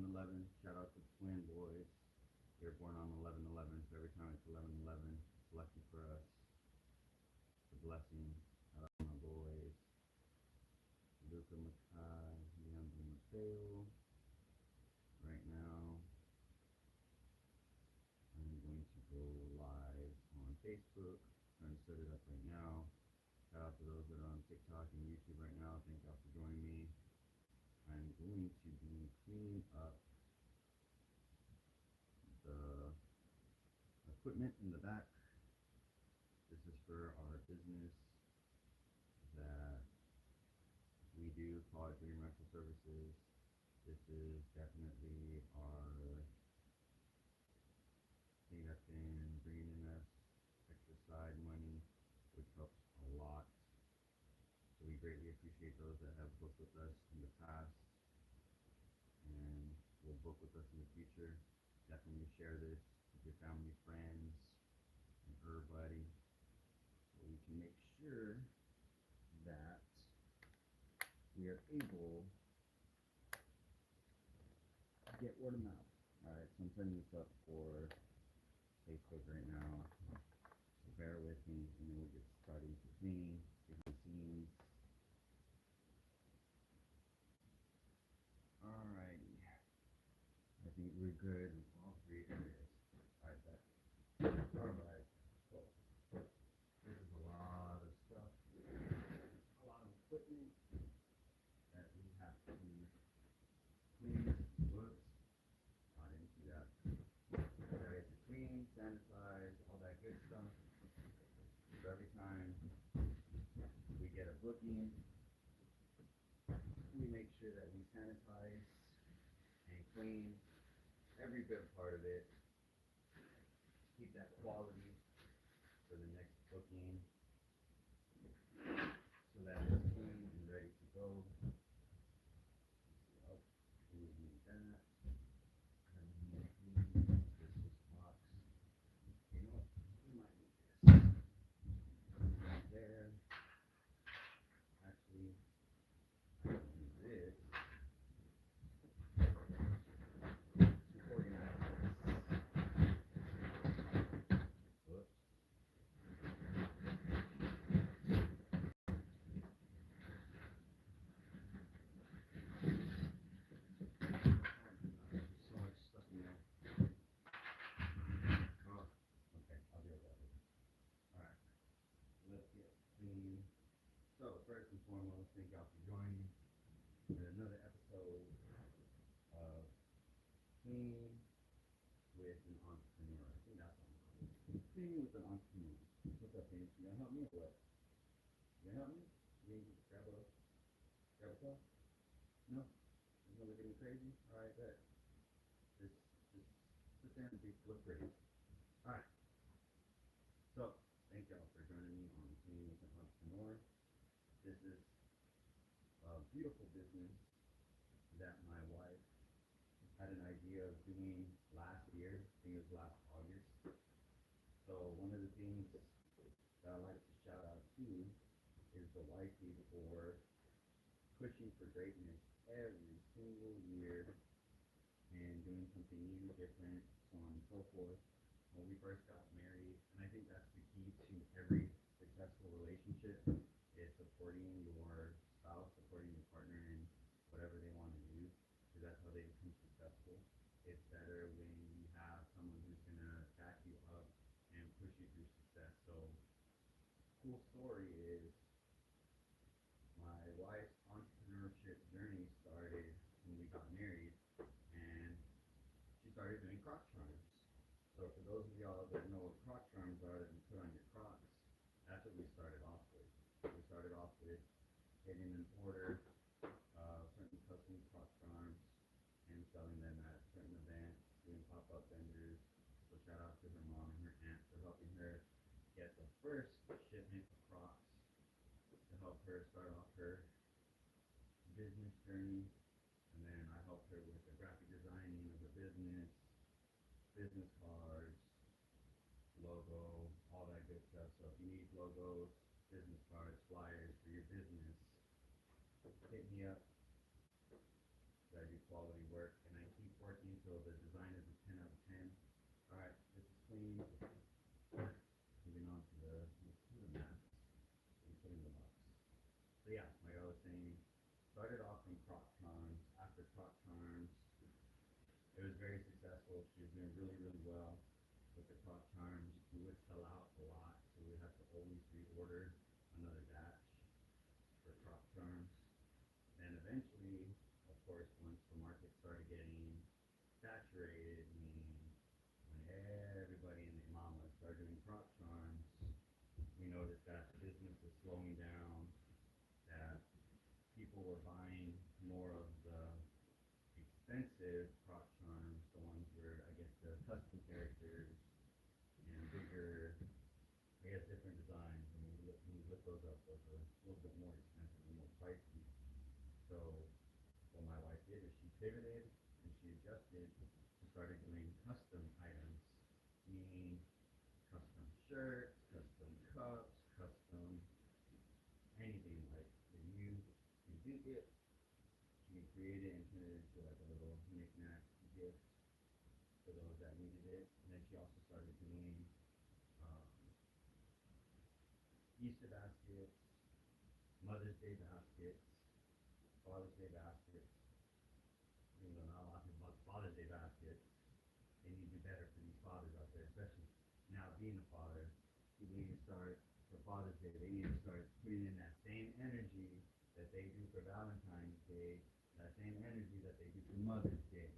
11/11. Shout out to twin boys. They were born on 11/11, so every time it's 11/11, it's lucky for us. It's a blessing. Shout out to my boys, Luca Makai, Leandro Mateo. Right now, I'm going to go live on Facebook. Trying to set it up right now. Shout out to those that are on TikTok and YouTube right now. Thank y'all for joining me. I'm going to be cleaning up the equipment in the back. This is for our business that we do called Dream Rental Services. This is definitely our thing that's been bringing in us extra side money, which helps a lot. So we greatly appreciate those that have booked with us in the past and will book with us in the future. Definitely share this with your family, friends, and everybody so we can make sure that we are able to get word of mouth. Alright, so I'm setting this up for Facebook right now. So bear with me and then we'll get started to clean, behind the scenes. Alrighty. I think we're good in all three areas. Alright, that. Alright. So, this is a lot of stuff. A lot of equipment that we have to clean. Whoops. I didn't see that. That we have to clean, sanitize, all that good stuff. So every time we get a booking, we make sure that we sanitize and clean every good part of it. Keep that quality for the next booking so that it's clean and ready to go. Oh, we need that. This is box. You know what? We might need this. Right there. Actually, I can do this. Whoops. So much stuff in there. Oh, okay, I'll deal with that later. Alright, let's get clean. So, first and foremost, thank y'all for joining in another episode of Clean with an Entrepreneur. I think that's what I'm calling it. Clean with an Entrepreneur. What's up, James? You gonna help me or what? You gonna help me? You gonna grab a cup? No? You gonna look at me crazy? Alright, bet. Just sit there and look pretty. Alright. So, thank y'all for joining me on Clean with an Entrepreneur. This is a beautiful business that my wife had an idea of doing last year. I think it was last August. So one of the things that I like to shout out to is the wifey for pushing for greatness every single year and doing something new, different, so on and so forth. When we first got married, and I think that's the key to every successful relationship, is supporting your spouse, supporting your partner in whatever they want to do, because that's how they become successful. It's better when you have someone who's going to back you up and push you through success. So, cool story is my wife's entrepreneurship journey started when we got married, and she started doing Croc charms. So for those of y'all that know what Croc charms are that you put on your Crocs, that's what we started off with. We started off with getting an order of certain custom Croc charms and selling them at certain events, doing pop-up vendors. So shout out to her mom and her aunt for helping her get the first shipment of Crocs to help her start off her business journey. And then I helped her with the graphic designing of the business cards, logo, all that good stuff. So if you need logos, business cards, flyers for your business, hit me up. I do quality work, and I keep successful. She was doing really, really well with the crop charms. We would sell out a lot, so we would have to always reorder another batch for crop charms. And eventually, of course, once the market started getting saturated, meaning when everybody and their mama started doing crop charms, we noticed that business was slowing down, that people were buying more of the expensive crop charms, the ones where I guess the custom characters and bigger, I guess different designs. And when you look those up, those are a little bit more expensive and more pricey. So what my wife did is she pivoted and she adjusted and started doing custom items, meaning custom shirts, custom cups, custom anything. Like if you do it, you can create it and turn it into like a little knick-knack gift for those that needed it. And then she also started doing um, Easter baskets, Mother's Day baskets, Father's Day baskets. Even though not a lot of people bought Father's Day baskets, they need to do better for these fathers out there, especially now being a father. People need to start for Father's Day. They need to start putting in that same energy that they do for Valentine's Day, that same energy that they do for Mother's Day.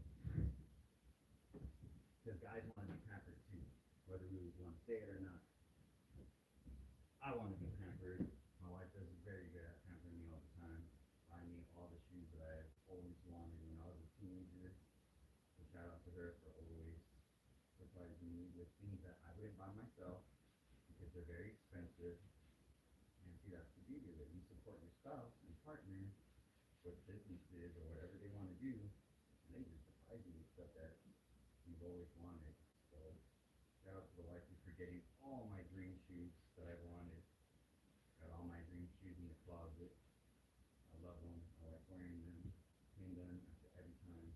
Because guys want to be pampered too, whether we want to say it or not. I want to be pampered. My wife does very good at pampering me all the time. Buying me all the shoes that I've always wanted when I was a teenager. So shout out to her for always surprising me with things that I wouldn't buy myself because they're very expensive. And see, that's the beauty of it. You support your spouse and partner with businesses or whatever they want to do, and they just surprise you with stuff that you've always wanted. So shout out to the wifey for getting all my dream shoes that I wanted. Got all my dream shoes in the closet. I love them. I like wearing them. Clean them after every time we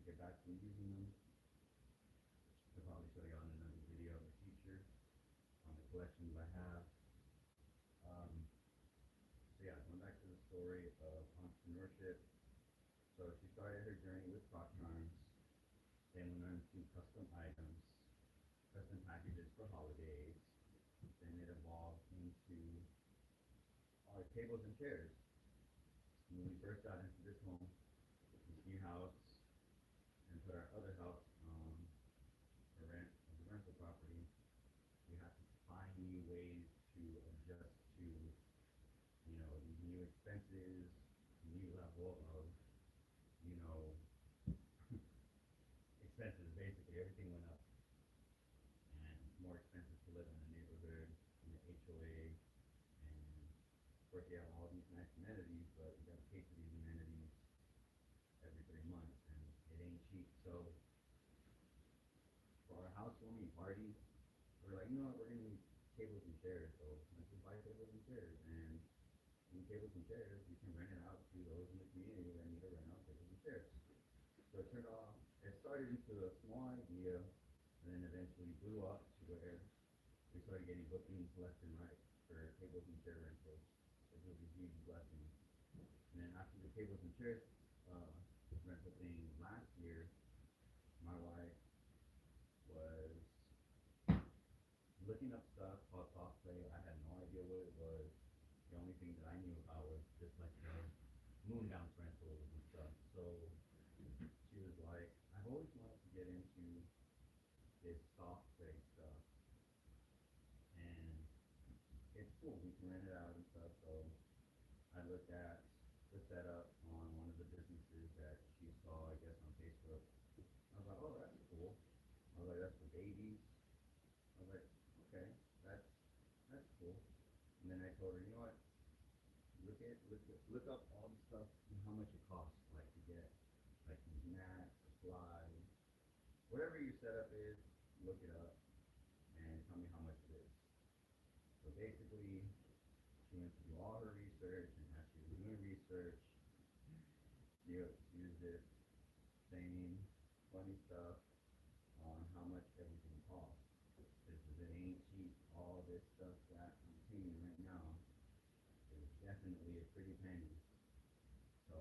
get back from using them. I probably should have gotten another video in the future on the collections I have. So yeah, going back to the story of entrepreneurship. So she started her journey with crop charms, then went on to custom items, custom packages for holidays. Then it evolved into our tables and chairs. When we first got into this home, this new house, and put our other house for rent as a rental property, we had to find new ways to adjust to, these new expenses, new level of, expenses. Basically, everything went up, and it's more expensive to live in the neighborhood, in the HOA, and of course you have all these nice amenities, but you got to pay for these amenities every 3 months, and it ain't cheap. So for our housewarming party, we're like, we're gonna need tables and chairs, so let's just buy tables and chairs. And in tables and chairs, you can rent it out to those in the community that need to rent out tables and chairs. So it started into a small idea, and then eventually blew up to where we started getting bookings left and right for tables and chair rentals. It was a huge blessing. And then after the tables and chairs rental thing last year, my wife was looking up stuff called soft play. I had no idea what it was. The only thing that I knew about was just like the moon bounce rentals and stuff. So she was like, I've always wanted to get into this soft play stuff, and it's cool. We can rent it out and stuff. So I looked at the setup on one of the businesses that she saw, I guess, on Facebook. I was like, oh, that's cool. I was like, that's for babies. I was like, okay, that's cool. And then I told her, you know what? Look up all the stuff and how much it costs, like to get like these mats, the slides, whatever your setup is. Look it up and tell me how much it is. So basically, she went to do all her research, and as she was doing research, she was just saying funny stuff on how much everything costs. It ain't cheap. All this stuff that I'm seeing right now is definitely a pretty penny. So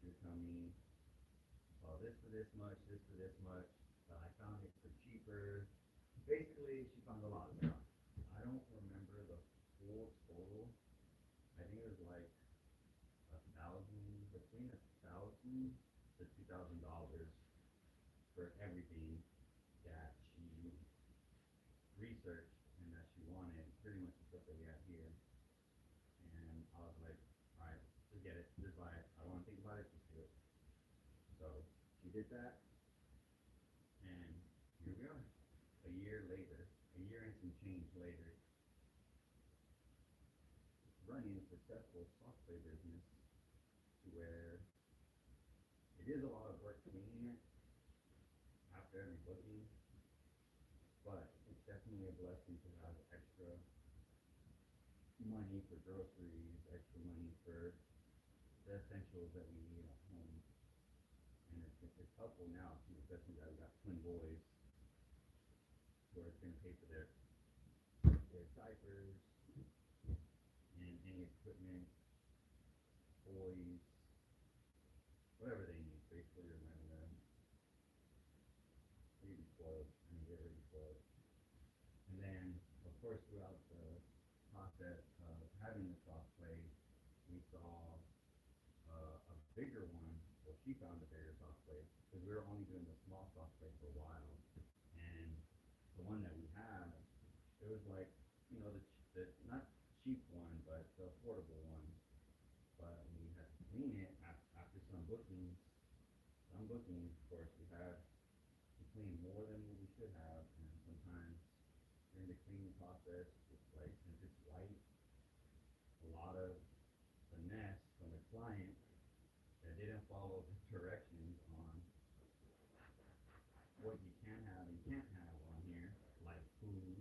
she was telling me, saw this this for this much, this for this much, but I found it for cheaper. Basically, she found a lot of stuff. I don't remember the full total. I think it was like between $1,000 to $2,000 for everything that she researched and that she wanted. Pretty much the stuff that we have here. And I was like, all right, just get it, just buy it. I don't want to think about it, just do it. So she did that, and here we are. A year later, a year and some change later, running a successful soft play business to where it is a lot of work cleaning it after every booking, but it's definitely a blessing to have extra money for groceries, extra money for the essentials that we need at home. And it's helpful now too, especially that we got twin boys, where it's going to pay for their diapers and any equipment, toys, whatever they need. Basically, you're letting them be spoiled. I mean, get ready spoiled. And then, of course, throughout the process of having the soft play, we saw a bigger one. Well, she found a bigger soft play because we were only doing the small soft play for a while. And the one that we had, it was like, the not cheap one, but the affordable one. But we had to clean it after some bookings. Some bookings, of course, we had to clean more than what we should have, and sometimes during the cleaning process, it's like, since it's white, a lot of finesse from the client that didn't follow the directions on what you can have and can't have on here, like food,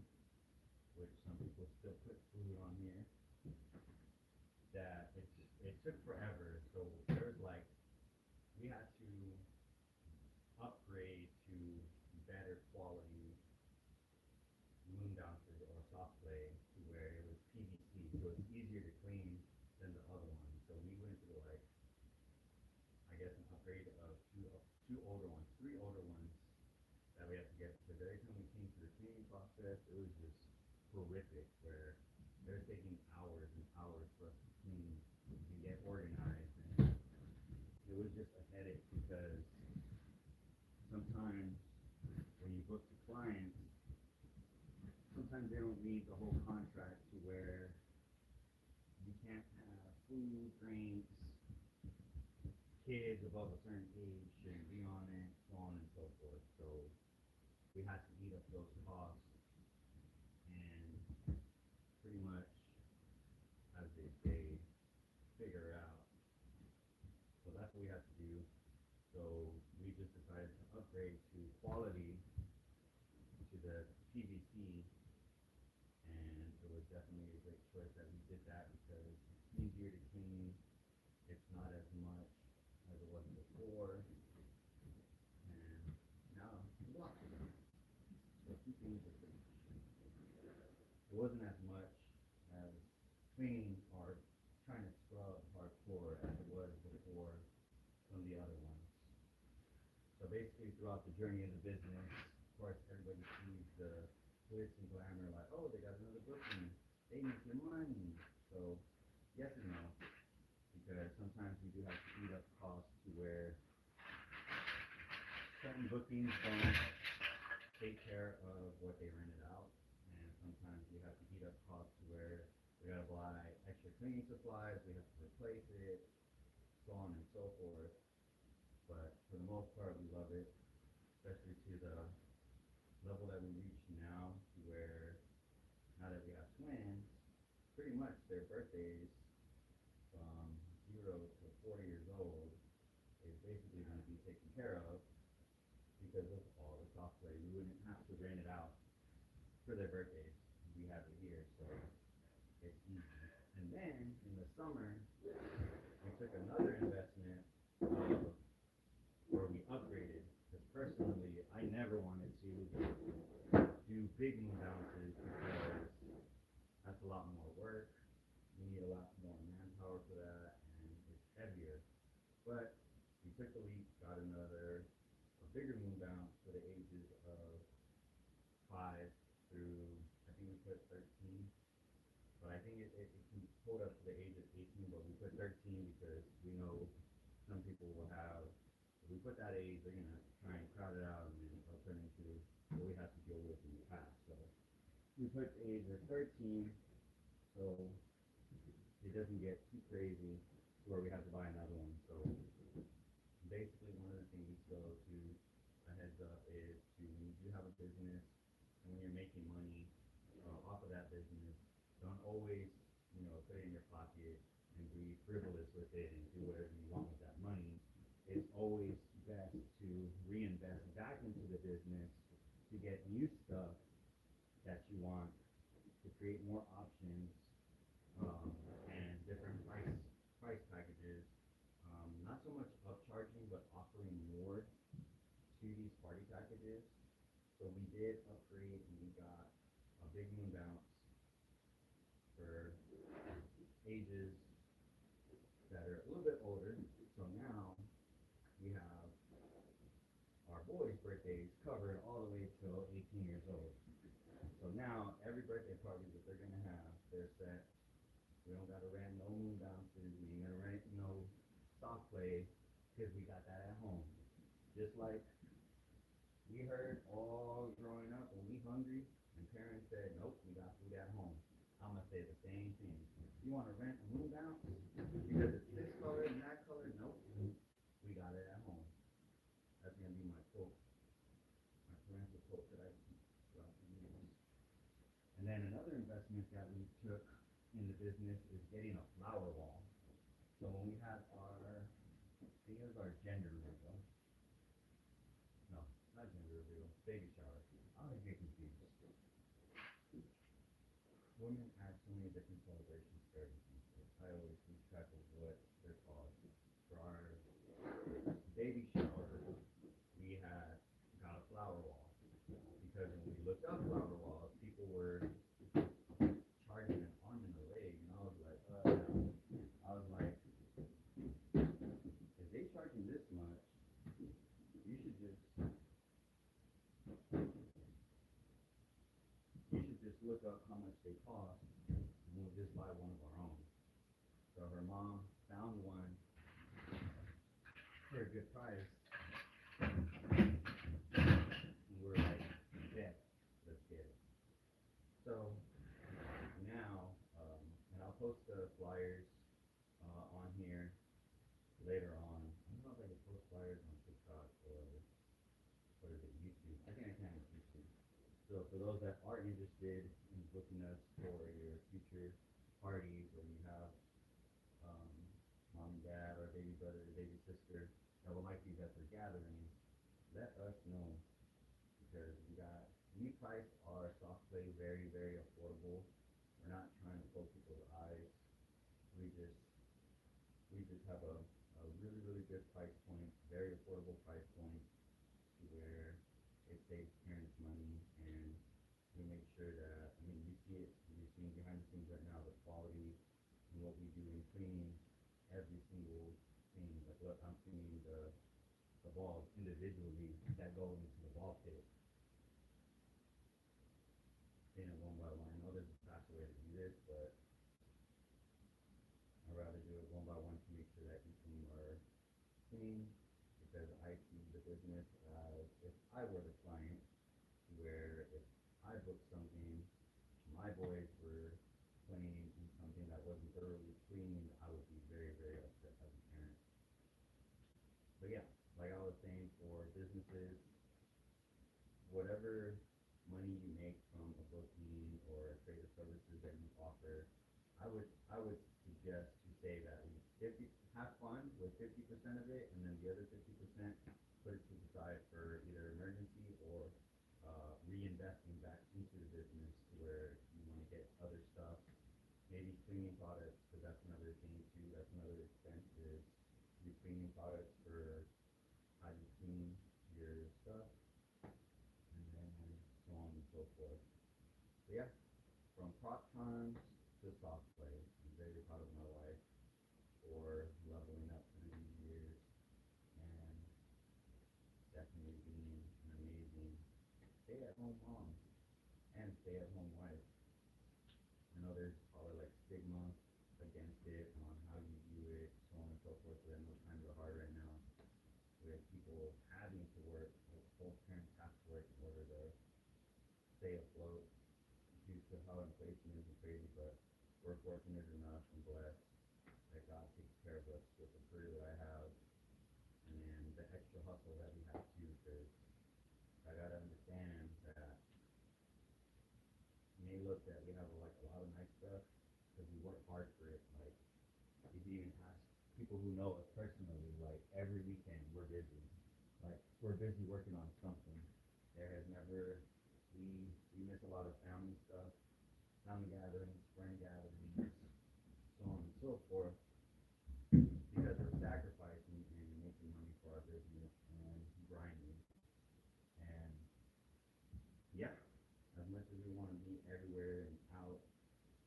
which some people still put food on here, that it took forever. So there's like, we had to upgrade to better quality moon bouncers or soft play to where it was PVC, so it's easier to clean than the other one. So we went through like, I guess, an upgrade of three older ones that we had to get. Because every time we came to the cleaning process, it was just horrific, where they were taking hours and hours for us to clean and get organized, and it was just a headache because sometimes when you book the clients, sometimes they don't read the whole contract to where you can't have food, drinks, kids above a certain age shouldn't be on it, so on and so forth. So we had to eat up those costs, and pretty much, as they say, figure it out. So that's what we had to do. So we just decided to upgrade to quality, to the PVC, and it was definitely a great choice that we did that because it's easier to clean. It's not as much as it was before, and now it's a lot. So two things are pretty much. It wasn't as much as cleaning or trying to scrub hardcore as it was before from the other ones. So basically, throughout the journey of the business, of course, everybody sees the glitz and glamour, like, oh, they got another booking, they make their money. So yes and no, because sometimes we do have to eat up costs to where certain bookings don't take care of what they rented out, and sometimes we have to eat up costs to where we gotta buy extra cleaning supplies, we have to replace it, so on and so forth. But for the most part, we love it, especially to the level that we reach now, to where now that we have twins, pretty much their birthdays from 0 to 40 years old is basically going to be taken care of because of all the software. We wouldn't have to rent it out for their birthdays. We have it here, so it's easy. And then in the summer, we took another investment where we upgraded. Because personally, I never wanted to do big moon bounces because that's a lot more work. You need a lot more manpower for that, and it's heavier. But we took the leap, got another bigger moon bounce for the ages of 5 through, I think we put 13, but I think it can hold up to the age of 18, but we put 13 because we know some people will have, if we put that age, they're going to try and crowd it out and then it'll turn into what we have to deal with in the past. So we put the age of 13 so it doesn't get too crazy where we have to buy another one. So basically one of the things, so to a heads up is to, when you do have a business and when you're making money off of that business, don't always, put it in your pocket and be frivolous with it and do whatever you want with that money. It's always best to reinvest back into the business to get new stuff that you want, to create more options and different price packages. Not so much upcharging, but offering more to these party packages. So we did upgrade and we got a big moon bounce for ages that are a little bit older. So now we have our boys' birthdays covered all the way till 18 years old. So now every birthday party that they're gonna have, they're set. We don't gotta rent no moon bounces. We ain't gonna rent no soft play because we got that at home. Just like we heard all growing up when we hungry and parents said, nope, we got food at home. I'm gonna say the same thing. You wanna rent a moon bounce because it's this color and that color? Nope, we got it at home. That's gonna be my quote, my parental quote that I keep throughout the years. And then another investment that we took in the business is getting a flower wall. So when we had our, I think it was our gender reveal. No, not gender reveal, baby shower. I always get confused. Women have so many different celebrations for everything. So I always lose track of what they're called. For our baby shower, we had got a flower wall. Because when we looked up flower walls, people were charging an arm and a leg, and I was like, if they charging this much, you should just look up how much they cost, and we'll just buy one of our own. So her mom found one for a good price, and we're like, yeah, let's get it. So now, and I'll post the flyers on here later on. I don't know if I can post flyers on TikTok or what is it, YouTube? I think I can on YouTube. So for those that are interested in booking us for your future parties, or you have mom and dad or baby brother or baby sister that would like these at their gathering, let us know, because we price our soft play very, very affordable. We're not trying to poke people's eyes. We just have a really, really good price point, very affordable price point, to where it saves parents money, and we make sure that, you see it, you're seeing behind the scenes right now, the quality and what we do in cleaning every single thing. Like, look, I'm cleaning the balls individually that go into the ball pit. Clean it one by one. I know there's a faster way to do this, but I'd rather do it one by one to make sure that each of them are clean, because I see the business as if I were the client, where if I booked something, my boys were playing in something that wasn't thoroughly clean, I would be very, very upset as a parent. But yeah, like I was saying, for businesses, whatever money you make from a booking or creative services that you offer, I would suggest to say that at least 50, have fun with 50% of it, and then the other 50% put it to the side for either emergency or reinvesting back into the business, to where you want to get other stuff, maybe cleaning products, because that's another thing too. That's another expense, is your cleaning products for how you clean your stuff, and then so on and so forth. But yeah, from prop times to soft play, I'm very proud of my wife for leveling up through these years and definitely stay-at-home mom and stay-at-home wife. I know there's probably like stigma against it on how you view it, so on and so forth. But I know times are hard right now with people having to work, like both parents have to work in order to stay afloat due to how inflation is and crazy. But we're fortunate enough and blessed that God takes care of us with the career that I have and then the extra hustle that we have too. Because I gotta understand that it may look that we have like a lot of nice stuff because we work hard for it. Like if you even ask people who know us personally, like every weekend we're busy. Like we're busy working on something. There has never we miss a lot of family stuff, family gatherings, friend gatherings, so on and so forth, because we're sacrificing and making money for our business and grinding. And yeah, as much as we want to be everywhere and out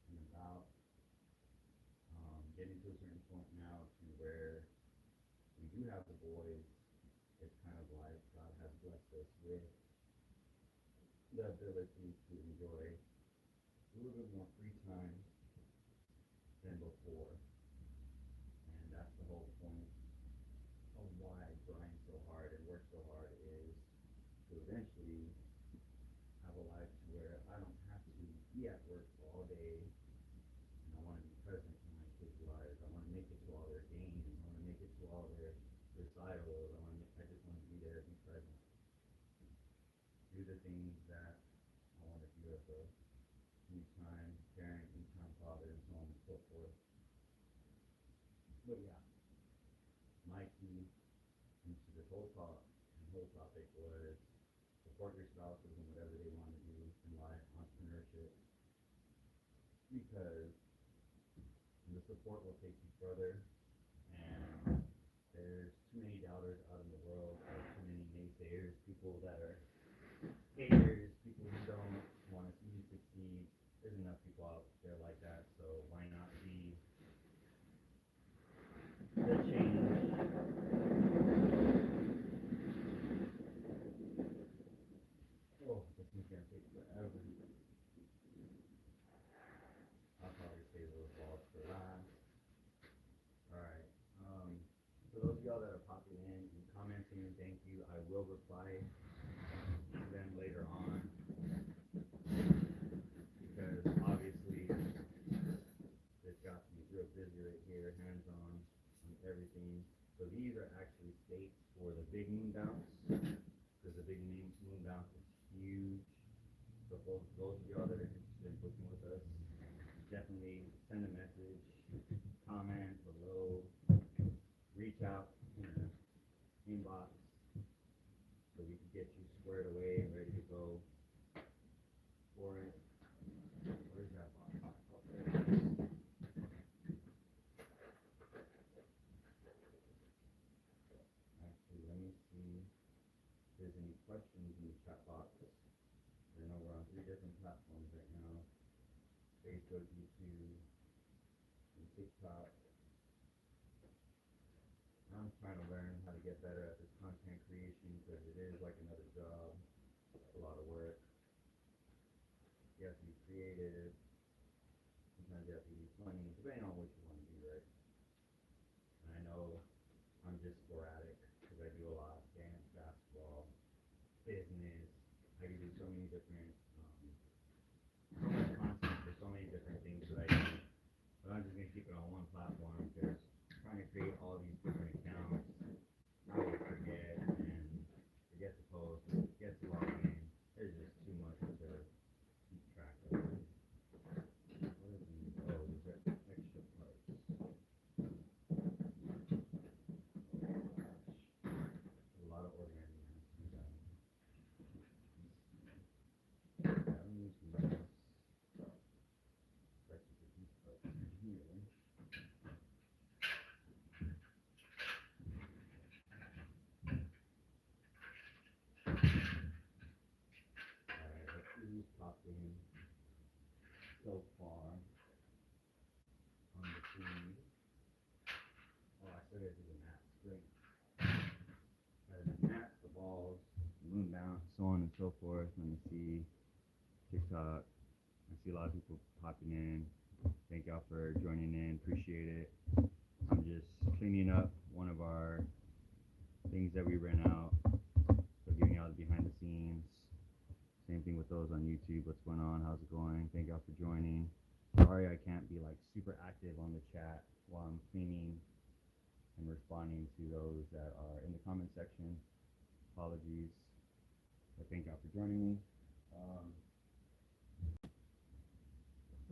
and about, getting to a certain point now to where we do have the boys, it's kind of like God has blessed us with the ability to enjoy a little bit more free time than before. And that's the whole point of why I grind so hard and work so hard is to eventually have a life to where I don't have to be at work all day and I want to be present in my kids' lives. I want to make it to all their games. I want to make it to all their recitals. I just want to be there, be present, do the things that I want to do as a anytime parent, anytime father, and so on and so forth. But yeah, my key into this whole talk and whole topic was support your spouses in whatever they want to do in life, entrepreneurship, because the support will take you further. And there's too many doubters out in the world, there's too many naysayers, people that are haters, people who don't want to see you succeed. There's enough people out there like that, so why not be the change? Oh, this is gonna take forever. I'll probably save those balls for last. Alright, for those of y'all that are popping in and commenting, thank you. I will reply to them later on because obviously this got me real busy right here, hands on everything. So these are actually states for the big moon bounce because the big moon bounce is huge. So those of y'all that are interested in booking with us, definitely send a message, comment below, reach out in the inbox so we can get you squared away and ready to go for it. Where's that box? Oh, there it is. Actually, let me see if there's any questions in the chat box. I know we're on 3 different platforms right now: Facebook, YouTube, and TikTok. I'm trying to learn how to get better at this content creation because it is like another job. It's a lot of work. You have to be creative. Sometimes you have to be funny, depending on what you want to do, right? And I know I'm just sporadic because I do a lot: dance, basketball, business. I can do so many different content for so many different things that I do. But I'm just gonna keep it on one platform because trying to create all these different accounts, I will forget and forget to post, forget to log in. There's just too much to keep track of. What are these? Oh, these are extra parts. A lot of organizing has to be done. That means we must especially for these parts here. Alright, let's see who's popped in so far on the feed. Oh, I still gotta do the mats. Great. Gotta do the mats, the balls, the moon bounce, so on and so forth. Let me see TikTok. I see a lot of people popping in. Thank y'all for joining in. Appreciate it. I'm just cleaning up one of our things that we ran out. So giving y'all the behind the scenes. Same thing with those on YouTube. What's going on? How's it going? Thank y'all for joining. Sorry I can't be like super active on the chat while I'm cleaning and responding to those that are in the comment section. Apologies. But thank y'all for joining me.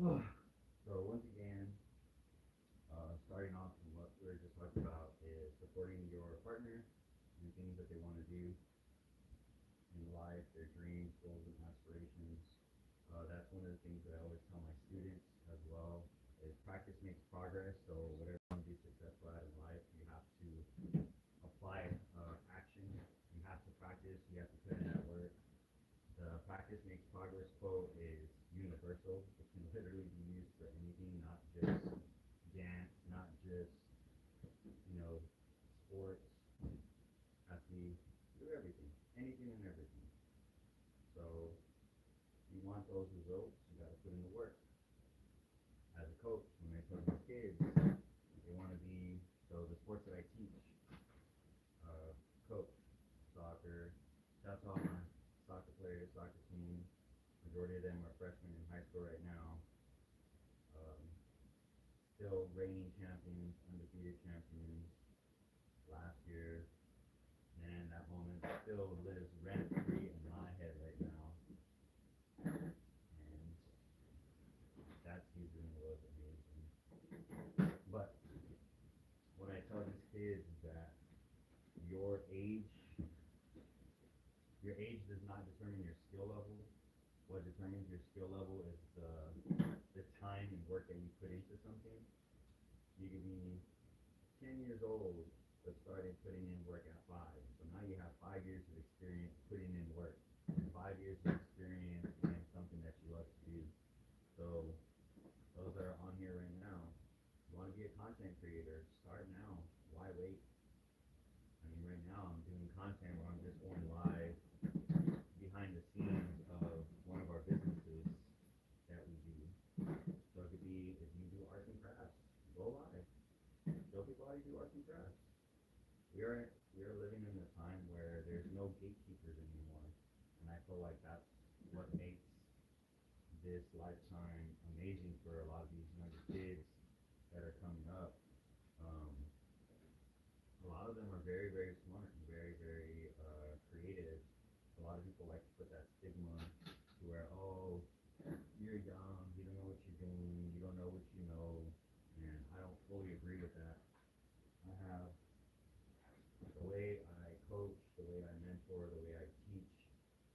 So once again, starting off from what we were just talking about is supporting your partner and things that they want to do in life, their dreams, goals, and aspirations. That's one of the things that I always tell my students as well is practice makes progress. So whatever you want to be successful at in life, you have to apply action. You have to practice. You have to put in that work. The practice makes progress quote is universal. It can literally be used for anything, not just dance, not just sports, athletes, do everything, anything and everything. So you want those results, you got to put in the work. As a coach, when I tell my kids, they want to be, so the sports that I teach, coach, soccer, that's all my soccer players, soccer team, majority of them are freshmen in high school right now. Still reigning champions, undefeated champions last year. Man, that moment still lives rent free in my head right now. And that season was amazing. But what I tell these kids is that your age does not determine your skill level. What determines your skill level is the time and work that you put into something. You could be 10 years old but started putting in work at 5. So now you have 5 years of experience putting in work. 5 years of experience in something that you love to do. So those that are on here right now, you want to be a content creator, start now. Why wait? I mean, right now I'm doing content where I'm just going live behind the scenes of one of our businesses that we do. So it could be if you do arts and crafts, go live. Show people how you do arts and crafts. We are living in a time where there's no gatekeepers anymore. And I feel like that's what makes this lifetime amazing for a lot of these younger kids that are coming up. A lot of them are very, very smart and very, very creative. A lot of people like to put that stigma to where, oh, you're young, you don't know what you're doing, you don't know what you know, and I don't fully agree with that. I have the way I coach, the way I mentor, the way I teach,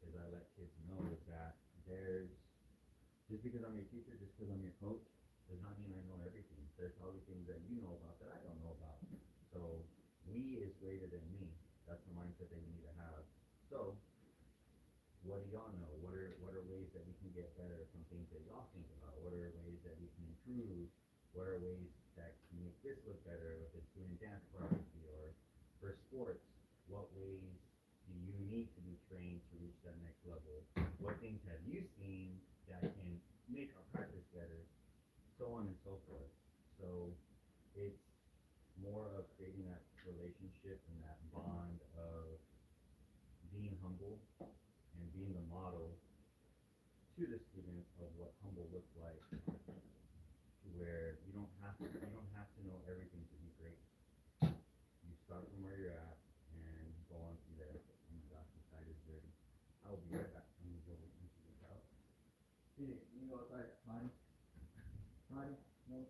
is I let kids know that there's, just because I'm your teacher, just because I'm your coach, does not mean I know everything. There's probably things that you know about that I don't know about. So me is greater than me. That's the mindset that you need to have. So what do y'all know? What are ways that we can get better from things that y'all think about? What are ways that we can improve? What are ways that can make this look better, if it's doing dance choreography or for sports? What ways do you need to be trained to reach that next level? What things have you seen that can make our practice better? So on and so forth. So it's more of creating that relationship and that bond of being humble and being the model to the students of what humble looks like, to where you don't have to know everything to be great. You start from where you're at and go on from there. Oh my gosh, the side is dirty. I will be right back. I'm gonna go into this out. You go outside, Marty? Marty? No.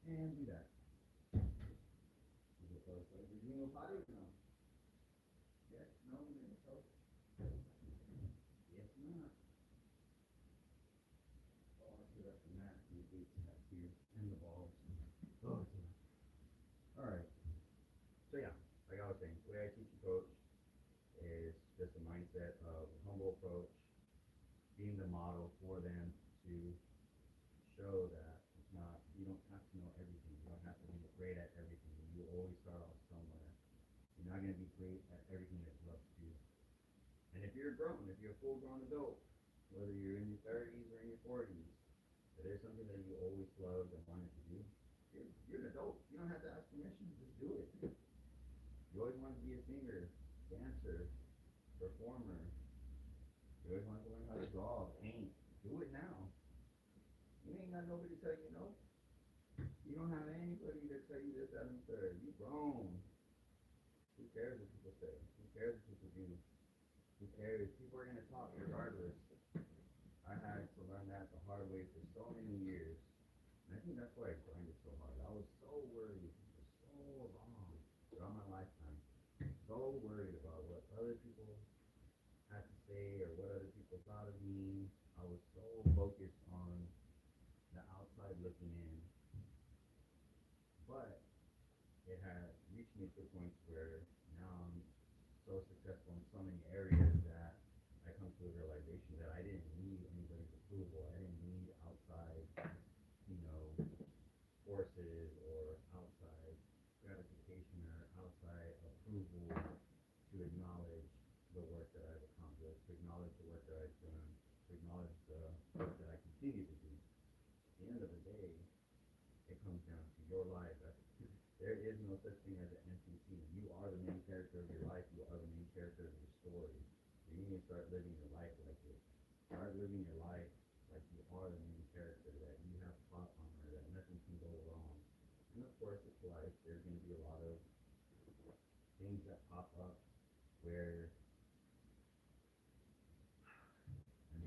And do that. Did you go potty or no? Yes, no, so. Yes, not. Oh, I should have some mat and the boots back here and the balls. Oh, it's enough. Alright. So yeah, like I was saying, the way I teach and coach is just a mindset of a humble approach, being the model for them to show that it's not, you don't have to know everything. You don't have to be great at everything. You always start off somewhere. You're not going to be great at everything that you love to do. And if you're grown, if you're a full grown adult, whether you're in your 30s or in your 40s, if there's something that you always loved and wanted to do, you're an adult. You don't have to ask permission. Just do it. You always wanted to be a singer, dancer, performer. You always wanted to learn how to draw, paint. Do it now. You ain't got nobody to tell you no. You don't have anybody to tell you this, that, and the third. You grown. Who cares what people say? Who cares what people do? Who cares? People are going to talk regardless. I had to learn that the hard way for so many years. And I think that's why I grinded so hard. I was so worried for so long throughout my lifetime. So worried about what other people had to say or what other people thought of me. I was so focused on the outside looking in. But it had reached me to a point where now I'm so successful in so many areas that I come to a realization that I didn't need anybody's approval. I didn't need outside, forces or outside gratification or outside approval to acknowledge the work that I've accomplished, to acknowledge the work that I've done, to acknowledge the work that I continue to do. At the end of the day, it comes down to your life. There is no such thing as an NPC. You are the main character of your life. You are the main character of your story. So you need to start living your life like it. Start living your life like you are the main character, that you have plot armor, that nothing can go wrong. And of course, it's life. There's going to be a lot of things that pop up where,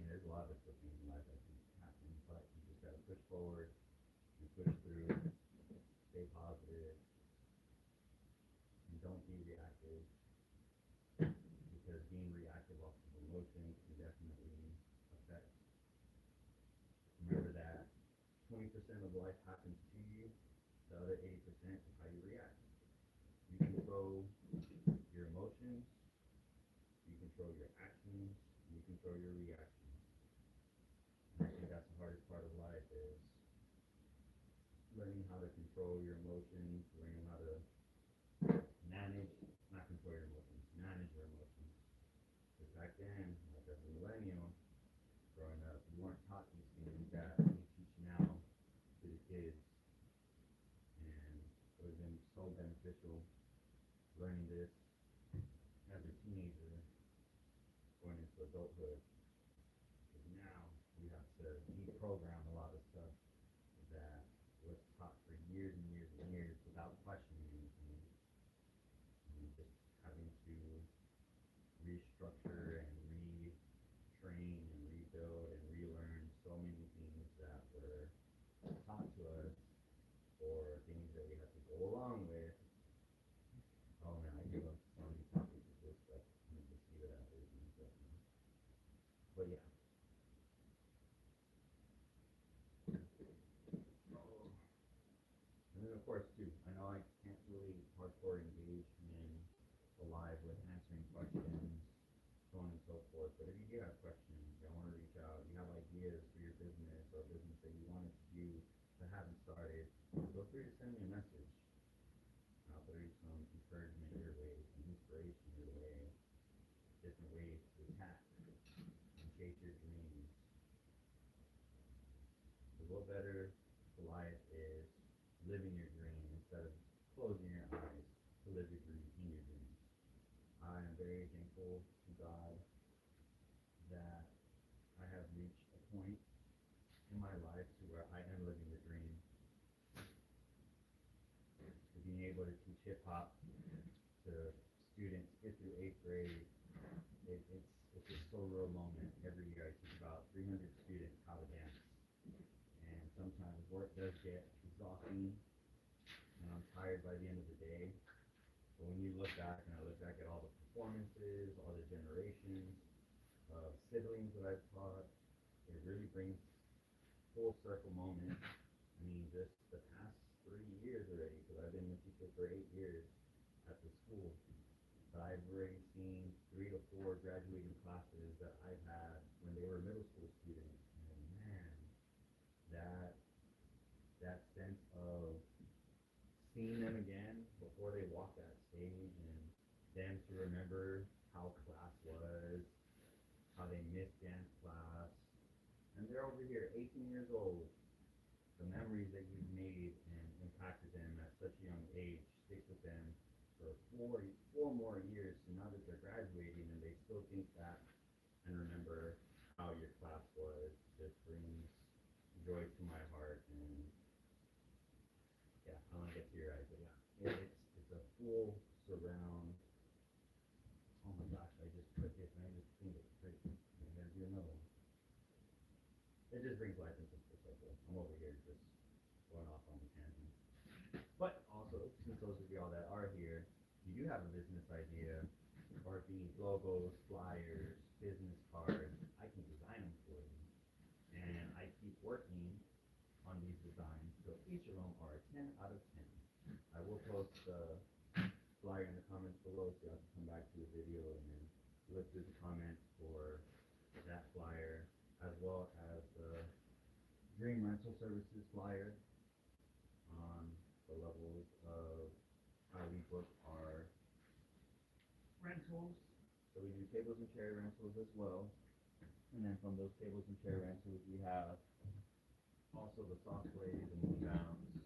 there's a lot of good things in life that can happen, but you just got to push forward and push through, stay positive, and don't be reactive, because being reactive off of emotions can definitely affect. Remember that 20% of life happens to you, the other 80% is how you react. You control your emotions, you control your actions, you control your reactions. And I think that's the hardest part of life, is learning how to control your emotions, learning how to manage, not control your emotions, manage your emotions. Because back then, like as a millennial, growing up, you weren't taught these things that we teach now to the kids. And it would have been so beneficial learning this as a teenager going into adulthood. Because now we have to deprogram a lot of stuff that was taught for years and years and years without questioning anything. And just having to restructure and retrain and rebuild and relearn so many things that were taught to us, or things that we have to go along with. Oh man, I give up so many topics of this stuff. I'm gonna just leave it at this and stuff. But yeah. And then of course too, I know I can't really hardcore engage in the live with answering questions, so on and so forth. But if you do have questions, you want to reach out, you have ideas for your business or business that you wanted to do but haven't started, feel free to send me a message. I'll throw you some encouragement your way, some inspiration your way, different ways to attack and chase your dreams. The little better to life is living your dream instead of closing your eyes to live your dream in your dreams. I am very thankful to God that I have reached a point in my life to where I am living the dream. To being able to teach hip hop to students 5th through 8th grade, it's a surreal moment. Every year I teach about 300 students how to dance. And sometimes work does get exhausting, and I'm tired by the end of the day. But when you look back, and I look back at all the performances, all the generations of siblings that I've taught, it really brings full circle moment. Just the past 3 years already, because I've been a teacher for 8 years at the school, but I've already seen 3 to 4 graduating classes that I've had when they were middle school students, and man, that that sense of seeing them again before they walk that stage, and them to remember how class was, how they missed dance class, and they're over here 18 years old. The memories that you've made and impacted them at such a young age stick with them for four more years. So now that they're graduating and they still think back and remember how your class was, just brings joy to my heart. And yeah, I want to get to your eyes, but yeah, it's a full surround. Oh my gosh, I just put this and I just cleaned it straight. I'm gonna do another one. It just brings life into the circle. I'm over here just going off on the tangent. But also, since those of y'all that are here, you do have a business idea, or if you need logos, flyers, business cards, I can design them for you. And I keep working on these designs, so each of them are a 10 out of 10. I will post the flyer in the comments below, so y'all can come back to the video and then look through the comments for that flyer, as well as the Dream Rental Services flyer on the levels of how we book our rentals. So we do tables and chair rentals as well. And then from those tables and chair rentals, we have also the soft plays and moon bounce.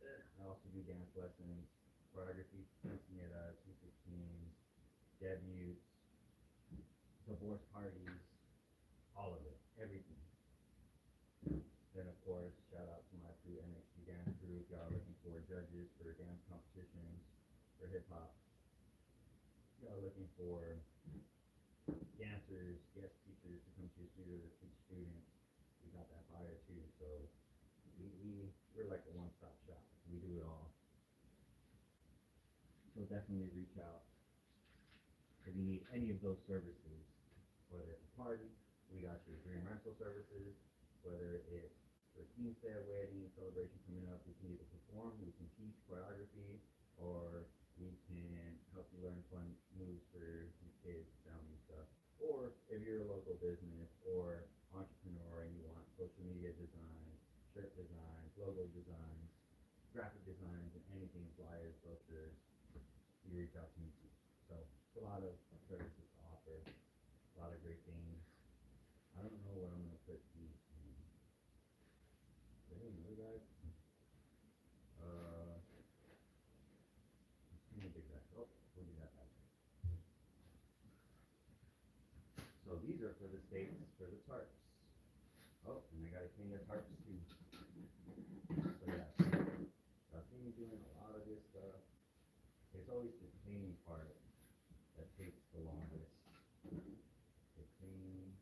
And I also do dance lessons, choreography, quinceañeras, 215s, debuts, divorce parties, all of it, everything. Then of course, shout out to my crew, nxgdancecrew, if y'all are looking for judges for dance competitions, for hip hop. If y'all are looking for dancers, guest teachers to come to your studio to teach students, we got that fire too. So we're like a one-stop shop. We do it all. So definitely reach out if you need any of those services. Whether it's a party, we got your dream rental services. Whether it's for team day, wedding, celebration coming up, we can either perform, we can teach choreography, or we can help you learn fun moves for your kids, family stuff. Or if you're a local business or entrepreneur and you want social media design, shirt designs, logo designs, graphic designs, and anything, flyers, brochures, you reach out to me too. So it's a lot of services to offer, a lot of great things. I don't know what I'm gonna put these in. But hey, you guys, let me dig that. Oh, we'll do that back. So these are for the states, for the tarps. Oh, and I gotta clean the tarps too. So yeah, I've seen me doing a lot of this stuff. It's always the cleaning part that takes the longest. The cleaning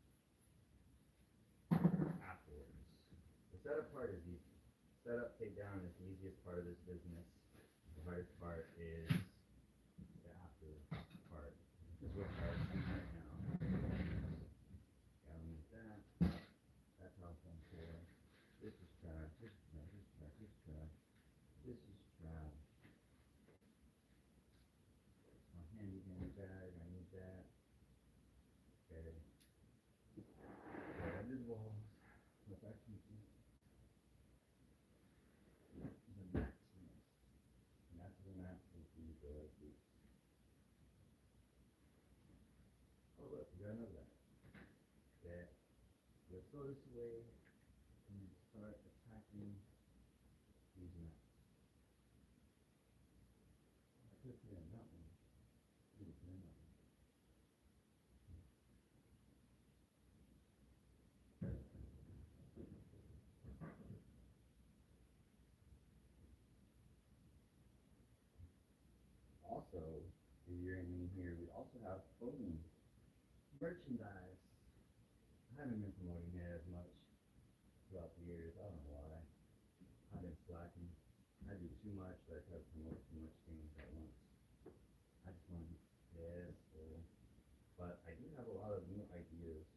afterwards. The setup part is easy. Setup, take down is the easiest part of this business. The hardest part is the after part, which is what I'm doing right now. Gotta move that. That's how it's done for. This is trash. This is trash. This is trash. This is trash. This is trash. My handy dandy bag. I need that. Okay. Red is walls. Let's actually see. The maximus. And that's the max will be the boots. Oh look, we got another bag. Okay. Let's throw this away and start attacking these mats. I could put in that one. Put in that one. Also, if you're in here, we also have clothing, merchandise. I haven't been promoting it as much throughout the years. I don't know why. I've been slacking. I do too much. I try to promote too much things at once. I just want to be successful. But I do have a lot of new ideas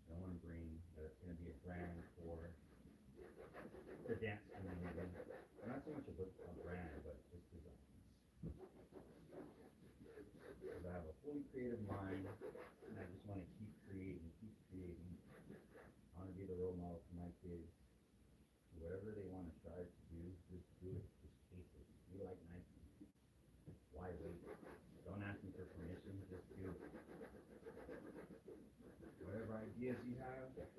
that I want to bring, that it's going to be a brand for the dance community. Not so much a brand, but just designs. Because I fully creative mind, and I just want to keep creating, keep creating. I want to be the role model for my kids. Whatever they want to strive to do, just do it. Just chase it. Be like Nike. Why wait? Don't ask me for permission. Just do it. Whatever ideas you have, just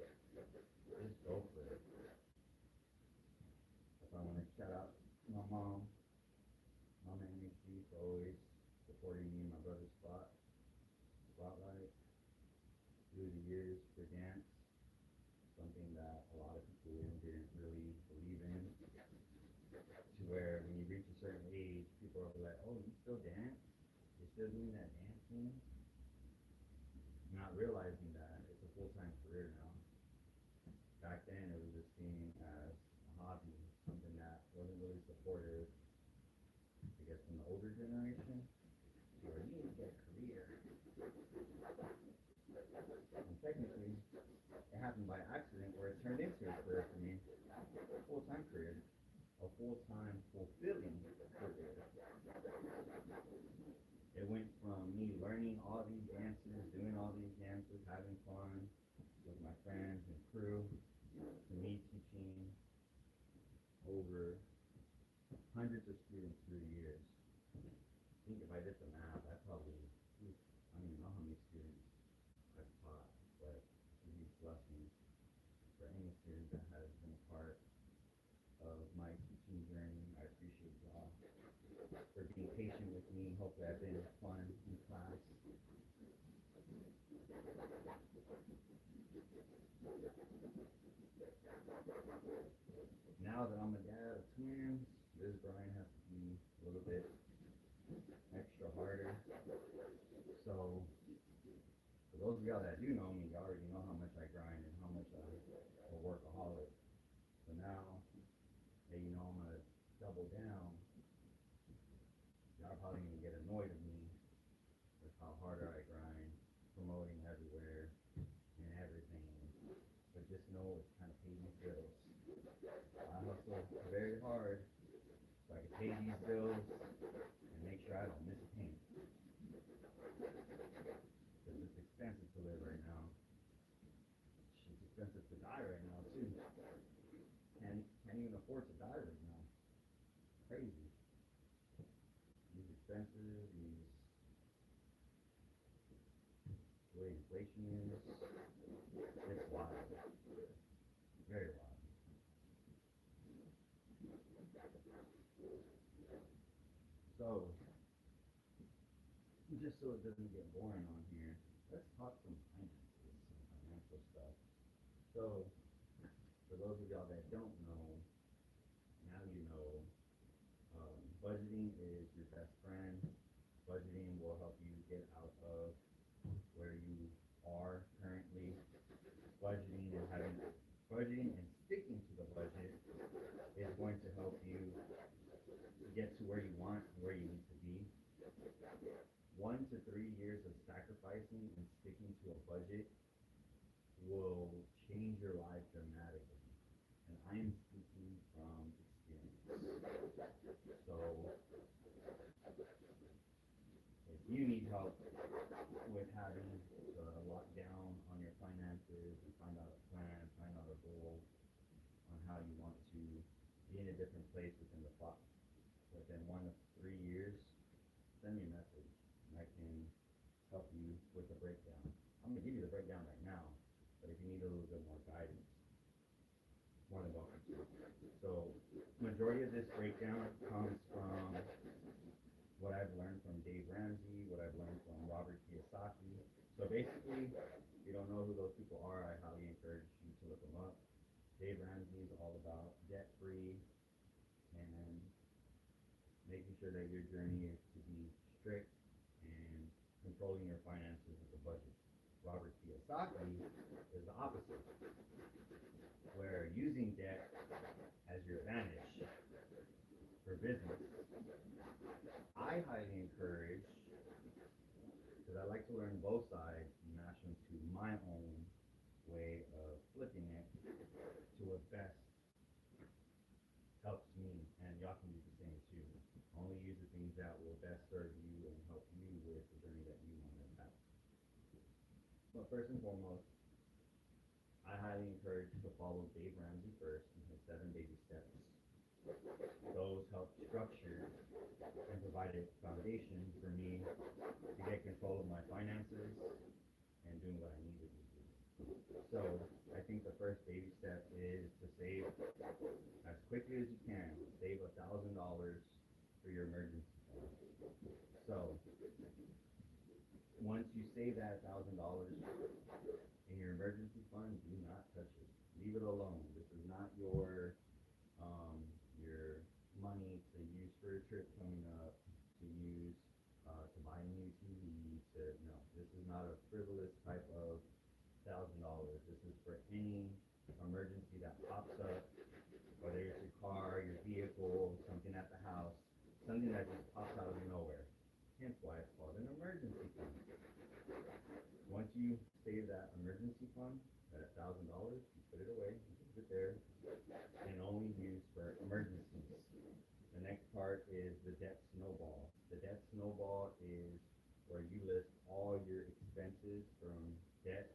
go for it. If I want to shout out to my mom, Mama NXG, for always supporting me in my brother's spotlight through the years for dance, something that a lot of people didn't really believe in, to where when you reach a certain age, people are like, oh, you still dance? You're still doing that dancing? Not realizing that it's a full-time career now. Back then, it was just seen as a hobby, something that wasn't really supportive, I guess, from the older generation, where you need to get a career. And technically, it happened by accident, where it turned into a career for me, a full-time career, a full-time, fulfilling career. It went from me learning all these dances, doing all these dances, having fun with my friends and crew, to me teaching over hundreds of students through the years. I think if I did the math, I probably, I don't even know how many students I've taught, but it's a huge blessing for any student that has been a part of my teaching journey. I appreciate y'all for being patient with me. Hopefully I've been fun in class. Now that I'm a dad of twins, this grind has to be a little bit extra harder. So, for those of y'all that do know me, y'all already know how much I grind and how much I'm a workaholic. So now, hey, you know I'm going to double down. Y'all probably going to get annoyed of me with how harder I grind, promoting everywhere and everything. But just know it's kind of paying these bills. I hustle very hard so I can pay these bills and make sure I don't miss a payment. Because it's expensive to live right now. It's expensive to die right now too. Can't even afford to die right now. Crazy. These expenses, the way inflation is, it's wild. Very wild. So, just so it doesn't get boring on here, let's talk some finances, some financial stuff. So, for those of y'all that don't know, now you know, budgeting is your best friend. Budgeting will help you get out of where you are currently. Budgeting and sticking to the budget is going to help you get to where you want, where you need to be. 1 to 3 years of sacrificing and sticking to a budget will change your life dramatically. And I am speaking from experience. So, if you need help with having to lock down on your finances and find out a plan, find out a goal on how you want to be in a different place within 1 to 3 years, send me a message and I can help you with the breakdown. I'm going to give you the breakdown right now, but if you need a little bit more guidance, more than welcome to. So, majority of this breakdown comes from what I've learned from Dave Ramsey, what I've learned from Robert Kiyosaki. So basically, if you don't know who those people are, I highly encourage you to look them up. Dave Ramsey is all about debt-free and making sure that your journey is to be strict and controlling your finances with a budget. Robert Kiyosaki is the opposite, where using debt as your advantage for business. I highly encourage, because I like to learn both sides and mash them to my own way of flipping it to what best helps me, and y'all can do the same too. Only use the things that will best serve you and help you with the journey that you want to So first and foremost, I highly encourage you to follow Dave Ramsey first in his 7 baby steps. Those help structure and provide a foundation for me to get control of my finances and doing what I need to do. So I think the first baby step is to save as quickly as you can. Save $1,000 for your emergency fund. So once you save that $1,000 in your emergency fund, do not touch it. Leave it alone. This is not your money to use for a trip coming up, to use to buy a new TV. No, this is not a frivolous type of $1,000. This is for any emergency that pops up, whether it's your car, your vehicle, something at the house, something that just pops out of nowhere. Hence why it's called an emergency fund. Once you save that emergency fund, that $1,000, you put it away, you keep it there, and only use for emergencies. The next part is the debt snowball. The debt snowball is where you list all your expenses from debt.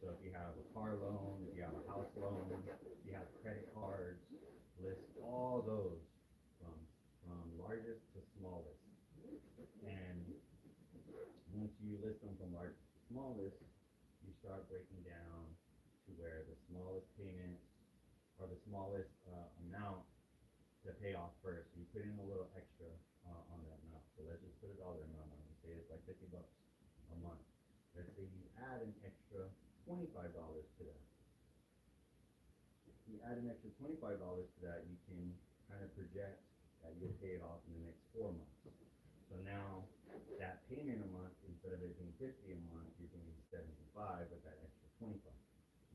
So if you have a car loan, if you have a house loan, if you have credit cards, list all those from largest to smallest. And once you list them from largest to smallest, you start breaking down to where the smallest payments or the smallest amount to pay off first. You put in a little extra on that amount. So let's just put a dollar amount on it. Say it's like $50 a month. Let's say you add an extra $25 to that. You add an extra $25 to that, you can kind of project that you'll pay it off in the next 4 months. So now that payment a month, instead of it being $50 a month, you're paying $75 with that extra $25.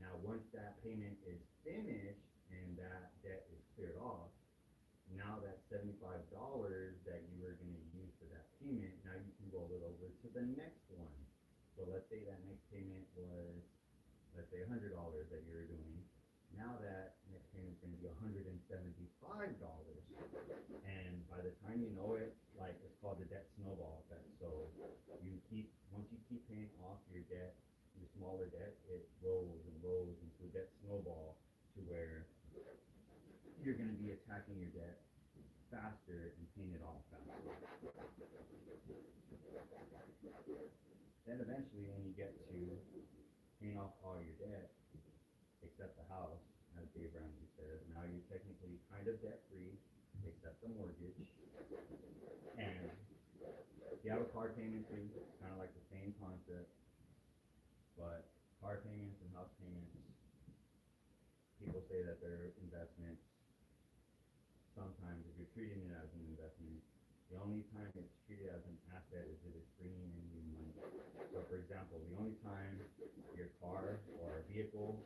Now once that payment is finished and that debt is cleared off, now that $75 that you were going to use for that payment, now you can roll it over to the next one. So let's say that next payment was, let's say $100 that you were doing. Now that next payment is going to be $175. And by the time you know it, like it's called the debt snowball effect. So once you keep paying off your debt, your smaller debt, it rolls and rolls into a debt snowball to where you're going to be attacking your debt faster and paying it off faster. Then eventually when you get to paying off all your debt, except the house, as Dave Ramsey says, now you're technically kind of debt free, except the mortgage. And if you have a car payment too, it's kind of like the same concept, but car payments and house payments, people say that they're investments. Sometimes if you're treating it as an investment, the only time it's treated as an asset is if it's bringing in new money. So for example, the only time your car or a vehicle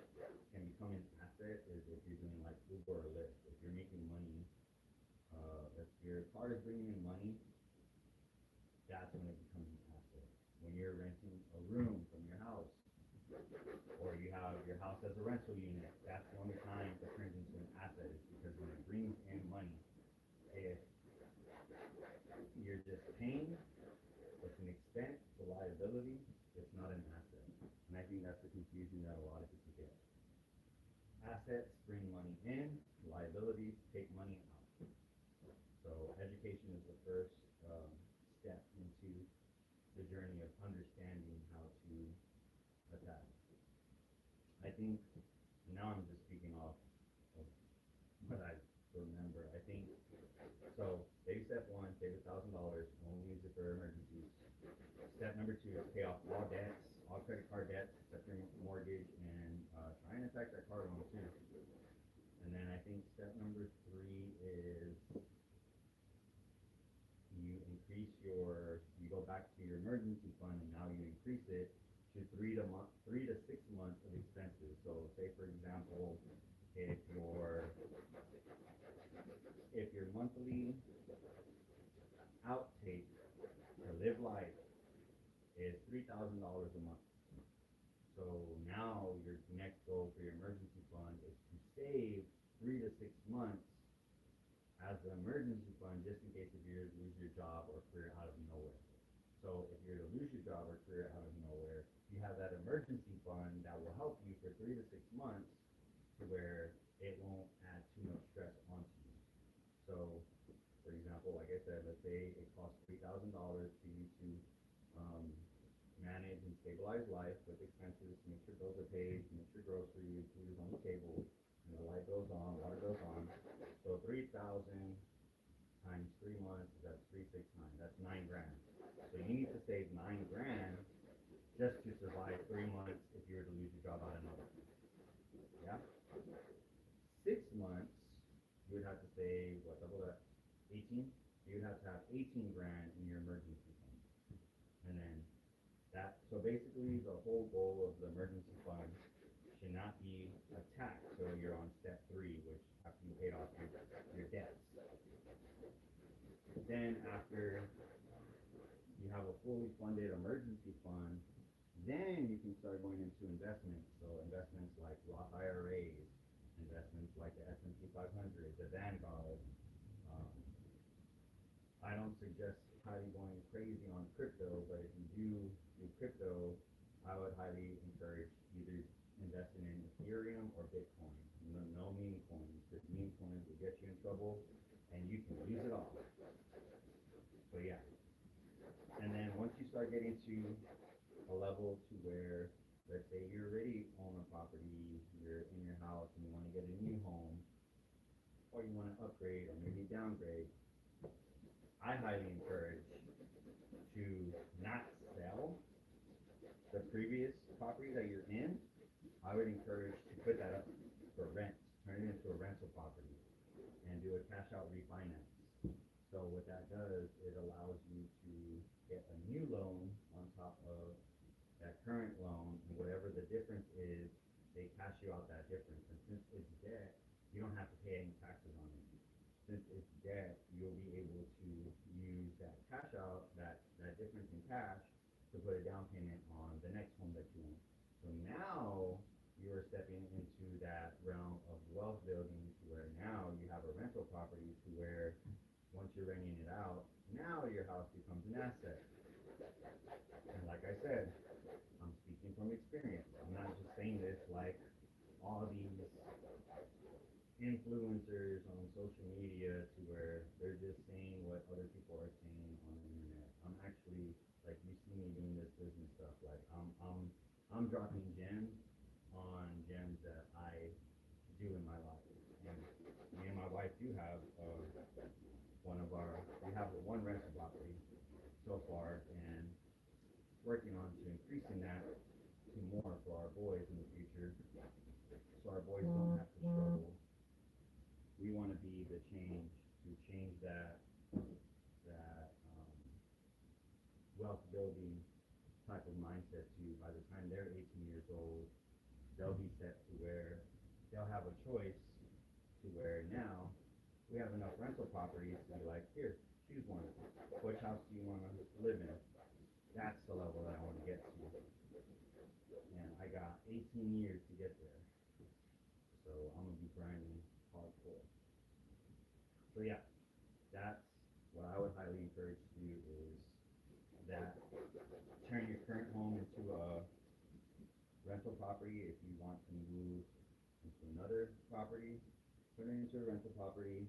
can become an asset is if you're doing like Uber or Lyft. If you're making money, if your car is bringing in money, that's when it becomes an asset. When you're renting a room from your house, or you have your house as a rental unit, that's the only time it turns into an asset, is because when it brings in money. If you're just paying, it's an expense, it's a liability, it's not an asset. And I think that's the confusion that a lot of people get. Assets bring money in, liabilities take money out. So education is the first step into the journey of understanding how to attack. I think, now I'm just speaking off of what I remember. I think, so baby step 1, save $1,000, only use it for emergencies. Step number 2 is pay off all debts, all credit card debts, except your mortgage, and try and attack that car loan too. And then I think step number 3 is you go back to your emergency fund, and now you increase it to 3 to 6 months of expenses. So say for example, if your monthly outtake to live life is $3,000 a month. So now your next goal for your emergency fund is to save 3 to 6 months as an emergency fund, just in case if you lose your job or career out of nowhere. So if you're to lose your job or career out of nowhere, you have that emergency emergency fund that will help you for 3 to 6 months to where it won't add too much stress onto you. So, for example, like I said, let's say it costs $3,000 for you to um, manage and stabilize life with expenses, make sure bills are paid, make sure groceries, food is on the table, and the light goes on, water goes on. So 3,000 times 3 months, that's 369. That's 9 grand. So you need to save 9 grand just to survive 3 months if you were to lose your job out of nowhere. Yeah. 6 months, you would have to save what? Double that, 18. You would have to have 18 grand in your emergency fund, and then that. So basically, the whole goal of the emergency fund should not be attacked. So you're on step 3, which after you paid off your debts. Then after you have a fully funded emergency fund, then you can start going into investments. So investments like Roth IRAs, investments like the S&P 500, the Vanguard. Um, I don't suggest highly going crazy on crypto, but if you do crypto, I would highly encourage either investing in Ethereum or Bitcoin. No meme coins, because meme coins will get you in trouble and you can lose it all. So yeah. And then once you start getting to a level to where, let's say you already own a property, you're in your house and you want to get a new home, or you want to upgrade or maybe downgrade, I highly encourage to not sell the previous property that you're in. I would encourage to put that up for rent, turn it into a rental property, and do a cash out refinance. So what that does, it allows you to get a new loan on top of that current loan, and whatever the difference is, they cash you out that difference. And since it's debt, you don't have to pay any taxes on it. Since it's debt, you'll be able to use that cash out, that difference in cash, to put a down payment on the next home that you own. So now you're stepping into that realm of wealth building, to where now you have a rental property, to where once you're renting it out, now your house becomes an asset. And like I said, I'm speaking from experience. I'm not just saying this like all these influencers on social media, to where they're just saying what other people are saying on the internet. I'm actually, like, you see me doing this business stuff. Like I'm dropping gems on gems that I do in my life. And me and my wife do have we have one rental property so far, and working on to increasing that to more for our boys in the future, so our boys don't have to struggle. We want to be the change to change that wealth building type of mindset to, by the time they're 18 years old, they'll be set to where they'll have a choice, to where now we have enough rental properties to be like, here, choose one. Which house do you want to live in? That's the level that I want to get to. And I got 18 years to get there. So I'm going to be grinding hardcore. So yeah, that's what I would highly encourage to do, is that turn your current home into a rental property. If you want to move into another property, turn it into a rental property,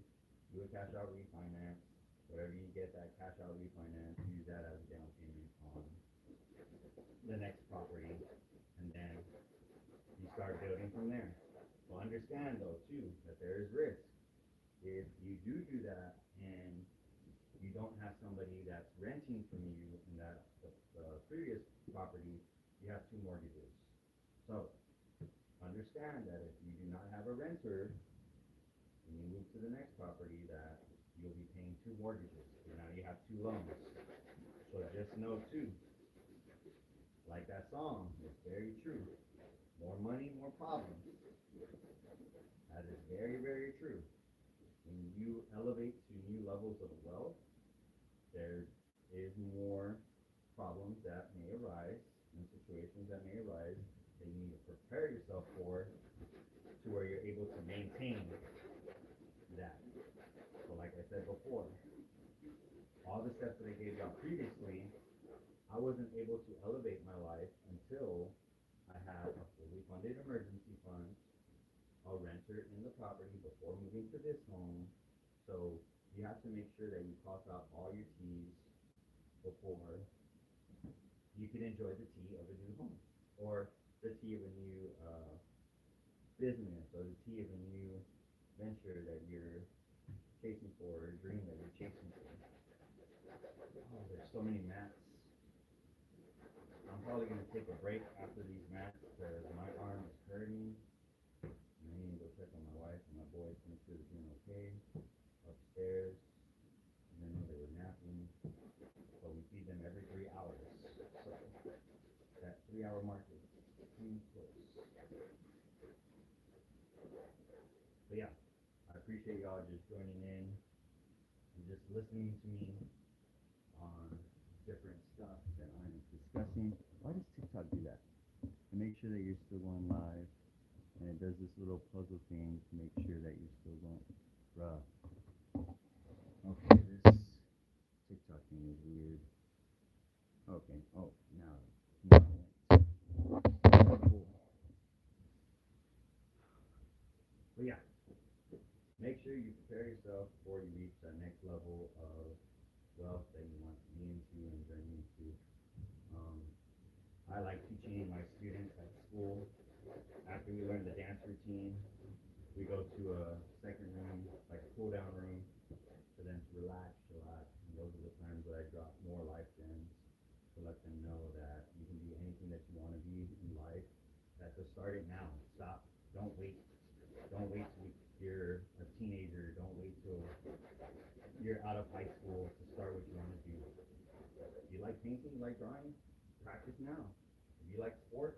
do a cash out refinance. Whatever you get that cash out refinance, use that as a down payment on the next property, and then you start building from there. So understand though too that there is risk. If you do that and you don't have somebody that's renting from you in that the previous property, you have 2 mortgages. So understand that if you do not have a renter and you move to the next property, that you'll be paying 2 mortgages. So now you have 2 loans. So just know too, like that song, it's very true. More money, more problems. That is very, very true. When you elevate to new levels of wealth, there is more problems that may arise and situations that may arise that you need to prepare yourself for, to where you're able to maintain that. So like I said before, all the steps that I gave y'all previously, I wasn't able to elevate my life until I have a fully funded emergency fund, a renter in the property before moving to this home. So you have to make sure that you cross out all your T's before you can enjoy the T of a new home, or the T of a new business, or the T of a new venture that you're chasing for, or a dream that you're chasing for. Oh, there's so many mats. I'm probably gonna take a break after these mats because my arm is hurting. And I need to go check on my wife and my boys to make sure they're doing okay upstairs. And I know they were napping, but we feed them every 3 hours. So that 3 hour mark is pretty close. But yeah, I appreciate y'all just joining in and just listening to me on different stuff that I'm discussing. Why does TikTok do that? To make sure that you're still going live, and it does this little puzzle thing to make sure that you're still going. Bruh. Okay, this TikTok thing is weird. Okay. Oh, now it went. Cool. But yeah, make sure you prepare yourself before you reach that next level of wealth that you want to be into and journey into. I like teaching my students at school. After we learn the dance routine, we go to a second room, like a cool down room, for them to relax, chill out. And those are the times where I drop more life gems to let them know that you can be anything that you want to be in life. That to start it now. Stop. Don't wait. Don't wait till you're a teenager. Don't wait till you're out of high school to start what you want to do. If you like painting, you like drawing, practice now. If you like sports,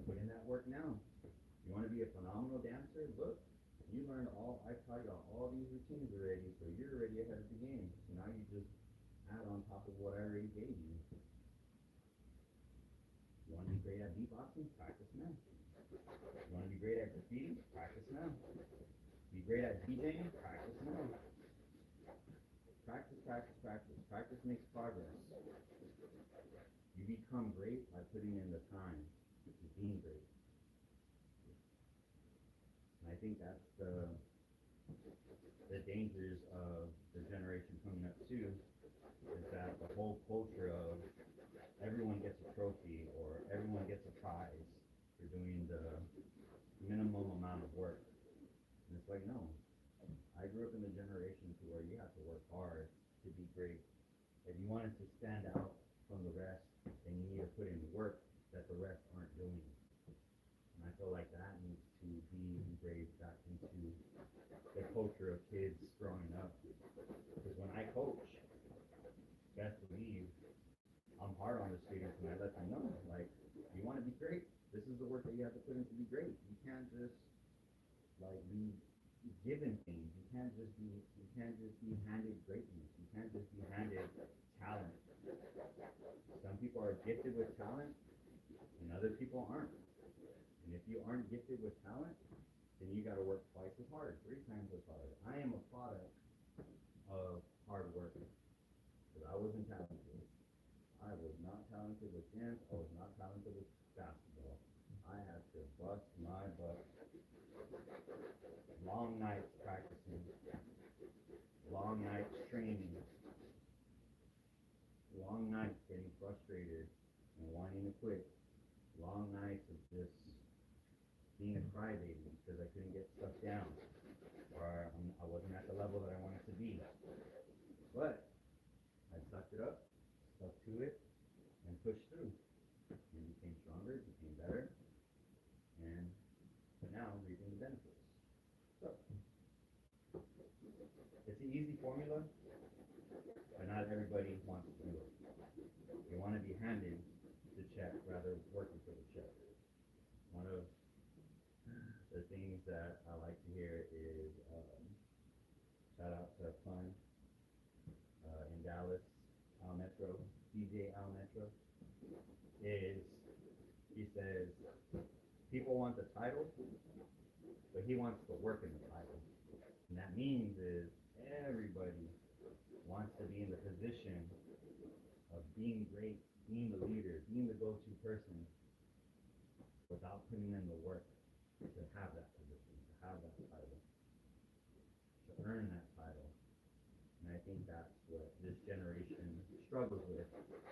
put in that work now. You want to be a phenomenal dancer? Look, you learned I taught you all these routines already, so you're already ahead of the game. So now you just add on top of what I already gave you. You want to be great at beatboxing? Practice now. You want to be great at graffiti? Practice now. Be great at DJing? Practice now. Practice, practice, practice. Practice makes progress. You become great by putting in the time to being great. And I think that's the dangers of the generation coming up too, is that the whole culture of everyone gets a trophy or everyone gets a prize for doing the minimum amount of work. And it's like, no. I grew up in the generation to where you have to work hard to be great. If you wanted to stand out from the rest, then you need to put in work that the rest aren't doing. And I feel like that needs to be engraved back into the culture of kids growing up. Because when I coach, best believe I'm hard on the students and I let them know, like, you want to be great, this is the work that you have to put in to be great. You can't just like be given things. You can't just be handed greatness. You can't just be handed talent. Some people are gifted with talent and other people aren't. And if you aren't gifted with talent, then you got to work twice as hard, 3 times as hard. I am a product of hard work because I wasn't talented. I was not talented with dance. I was not talented with basketball. I had to bust my butt. Long nights practicing. Long nights training. Long nights getting frustrated and wanting to quit. Long nights of just being a crybaby because I couldn't get stuff down, or I wasn't at the level that I wanted to be. But I sucked it up, stuck to it, and pushed through, and became stronger, became better, and now I'm reaping the benefits. So it's an easy formula, but not everybody wants to do it. They want to be handed the check rather than working for the check. One of the things that I like to hear is shout out to Fun in Dallas, Al Metro, DJ Al Metro, is he says people want the title, but he wants to work in the title. And that means is everybody wants to be in the position of being great, being the leader, being the go-to person. without putting in the work to have that position, to have that title, to earn that title. And I think that's what this generation struggles with.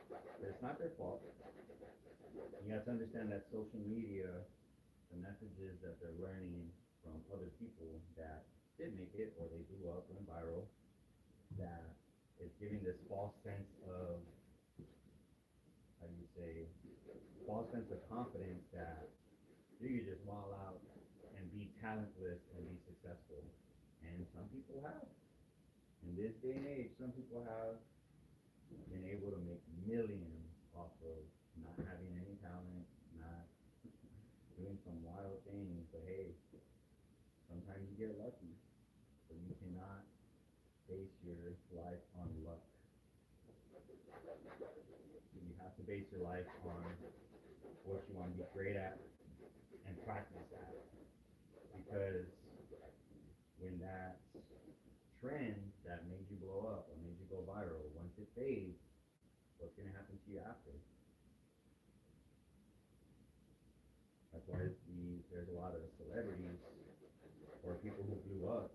But it's not their fault. You have to understand that social media, the messages that they're learning from other people that did make it or they blew up, went viral, that is giving this false sense of, how do you say, false sense of confidence that you can just wall out and be talentless and be successful. And some people have. In this day and age, some people have been able to make millions off of not having any talent, not doing some wild things. But hey, sometimes you get lucky, but you cannot base your life on luck. You have to base your life on what you want to be great at and practice at. Because when that trend that made you blow up or made you go viral, once it fades, what's going to happen to you after? That's why there's a lot of celebrities or people who blew up.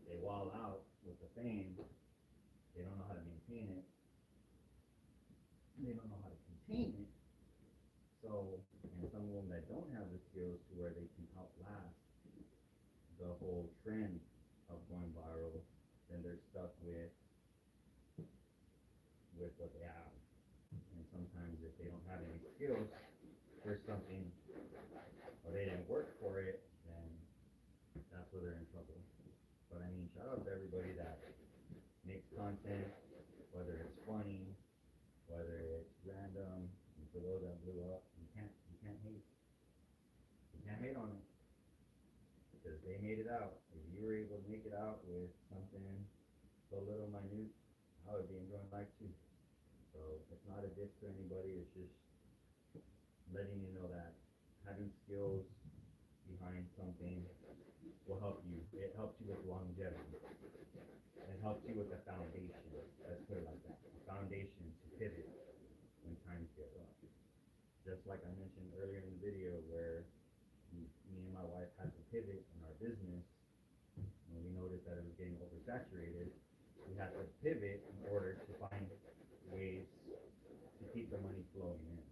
They wall out with the fame. They don't know how to maintain it. They don't know how to contain it. So, and some of them that don't have the skills to where they can outlast the whole trend of going viral, then they're stuck with what they have. And sometimes if they don't have any skills for something, or they didn't work for it, then that's where they're in trouble. But I mean, shout out to everybody that makes content, whether it's funny, whether it's random, and for those that blew up, you can't hate. You can't hate on it. Because they made it out. If you were able to make it out with something so little minute, I would be enjoying life too. So it's not a diss to anybody, it's just letting you know that having skills behind something will help you. It helps you with longevity. It helps you with the foundation. Let's put it like that. A foundation to pivot when times get rough. Just like I mentioned earlier in the video where me and my wife had to pivot in our business when we noticed that it was getting oversaturated. We had to pivot in order to find ways to keep the money flowing in.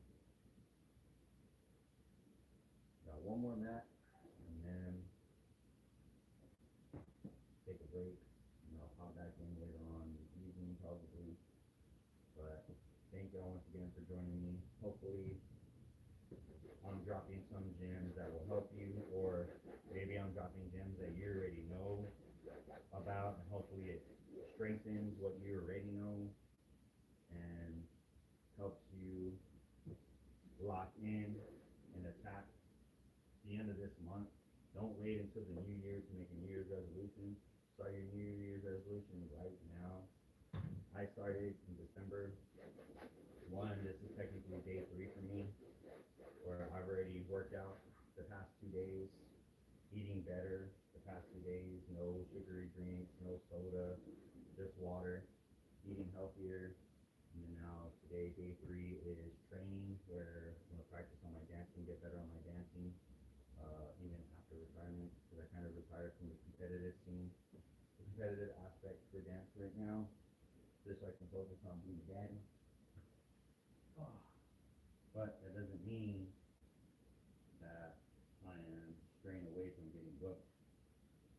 Got one more mat, and then take a break, and I'll pop back in later on in the evening probably. But thank y'all once again for joining me. Hopefully I'm dropping some gems that will help you, or maybe I'm dropping gems that you already know about, and hopefully it strengthens what you already know and helps you lock in and attack the end of this month. Don't wait until the new year to make a New Year's resolution. Start your New Year's resolution right now. I started in December 1. This is technically day 3 for me, where I've already worked out the past 2 days, eating better the past 2 days, no sugary drinks, no soda, just water, eating healthier. And then now today, day 3 is training, where I'm gonna practice on my dancing, get better on my dancing, even after retirement, because I kind of retired from the competitive scene, the competitive aspect for dance right now, just so I can focus on being a daddy. But that doesn't mean that I am straying away from getting booked.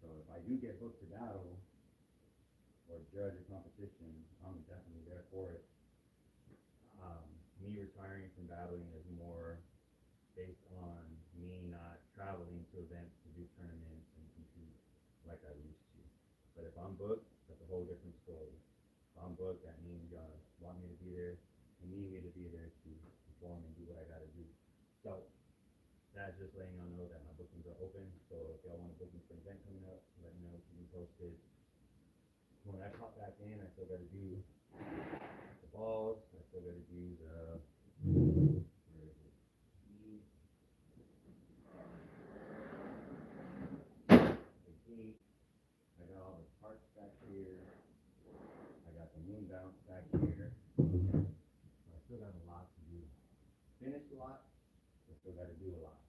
So if I do get booked to battle or judge a competition, I'm definitely there for it. Me retiring from battling is more based on me not traveling to events to do tournaments and compete like I used to. But if I'm booked, that's a whole different story. If I'm booked, that means y'all want me to be there and need me to be there to perform and do what I gotta do. So that's just letting y'all know that my bookings are open. So if y'all want to book me for an event coming up, let me know, keep me posted. When I pop back in, I still gotta do the balls, I still gotta do the, where is it? The gate. I got all the parts back here. I got the moon bounce back here. I still got a lot to do. Finished a lot, I still got to do a lot.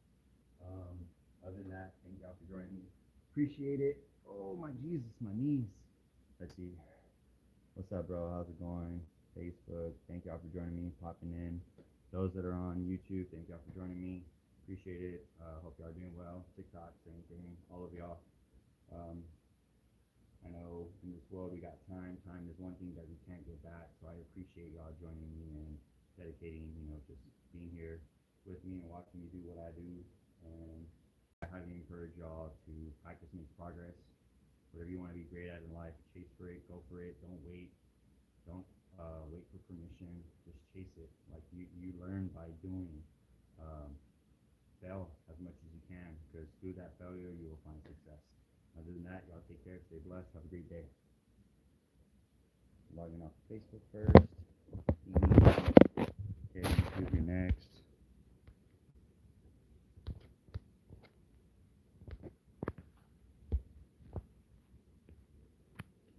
Other than that, thank y'all for joining me. Appreciate it. Oh my Jesus, my knees. Let's see. What's up, bro? How's it going? Facebook. Thank y'all for joining me, popping in. Those that are on YouTube, thank y'all for joining me. Appreciate it. Hope y'all are doing well. TikTok, same thing. All of y'all. I know in this world we got time. Time is one thing that we can't get back. So I appreciate y'all joining me and dedicating, just being here with me and watching me do what I do. And I highly encourage y'all to practice makes progress. Whatever you want to be great at in life, chase for it, go for it. Don't wait. Don't wait for permission. Just chase it. Like you learn by doing. Fail as much as you can, because through that failure you will find success. Other than that, y'all take care, stay blessed, have a great day. Logging off Facebook first.